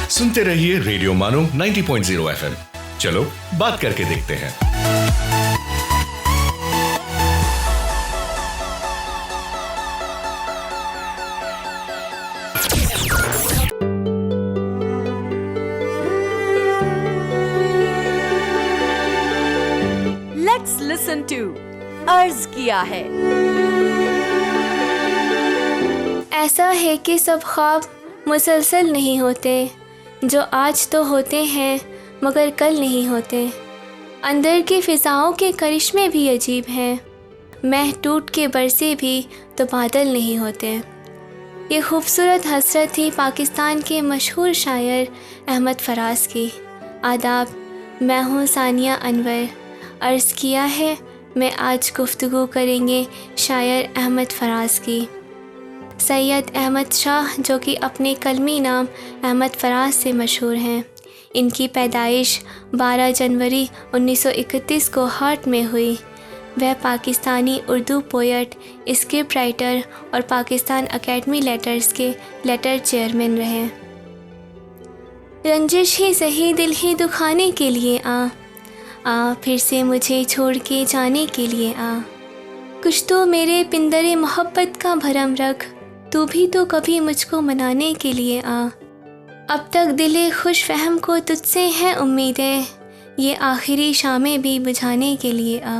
सुनते रहिए रेडियो मानो 90.0 FM। चलो बात करके देखते हैं। Let's listen to अर्ज किया है। ऐसा है कि सब ख्वाब मुसलसल नहीं होते, जो आज तो होते हैं मगर कल नहीं होते। अंदर की फ़िज़ाओं के करिश्मे भी अजीब हैं, मैह टूट के बरसे भी तो बादल नहीं होते। ये खूबसूरत हसरत थी पाकिस्तान के मशहूर शायर अहमद फराज की। आदाब, मैं हूँ सानिया अनवर। अर्ज़ किया है मैं आज गुफ्तगू करेंगे शायर अहमद फराज की। सैयद अहमद शाह, जो कि अपने कलमी नाम अहमद फराज से मशहूर हैं। इनकी पैदाइश 12 जनवरी 1931 को हार्ट में हुई। वह Pakistani Urdu poet, script writer और पाकिस्तान अकेडमी लेटर्स के लेटर चेयरमैन रहे। रंजिश ही सही दिल ही दुखाने के लिए आ फिर से मुझे छोड़ के जाने के लिए आ। कुछ तो मेरे पिंदरे मोहब्बत का भरम रख, तू भी तो कभी मुझको मनाने के लिए आ। अब तक दिले खुश फहम को तुझसे हैं उम्मीदें, ये आखिरी शामें भी बुझाने के लिए आ।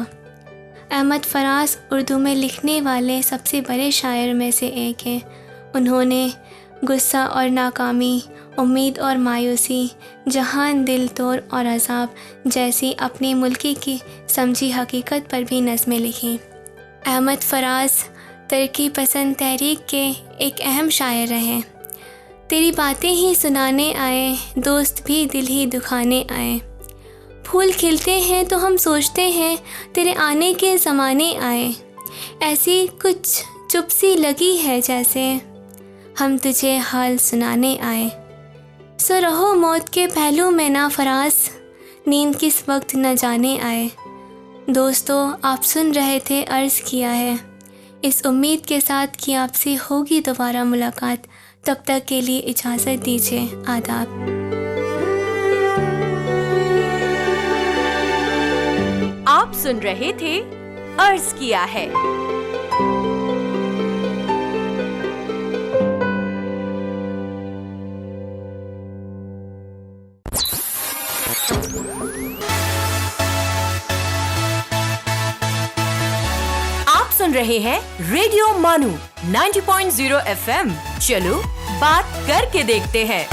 अहमद फराज उर्दू में लिखने वाले सबसे बड़े शायर में से एक हैं। उन्होंने गुस्सा और नाकामी, उम्मीद और मायूसी, जहान, दिल तोड़ और अज़ाब जैसी अपनी मुल्की की समझी हकीकत पर भी नज़में लिखीं। अहमद फराज तरक्की पसंद तहरीक के एक अहम शायर रहे। तेरी बातें ही सुनाने आए, दोस्त भी दिल ही दुखाने आए। फूल खिलते हैं तो हम सोचते हैं तेरे आने के ज़माने आए। ऐसी कुछ चुप सी लगी है जैसे हम तुझे हाल सुनाने आए। सो रहो मौत के पहलू में ना फराज, नींद किस वक्त न जाने आए। दोस्तों, आप सुन रहे थे अर्ज़ किया है, इस उम्मीद के साथ कि आपसे होगी दोबारा मुलाकात। तब तक के लिए इजाज़त दीजिए। आदाब। आप सुन रहे थे अर्ज़ किया है। सुन रहे हैं रेडियो मानू 90.0 FM। चलो बात करके देखते हैं।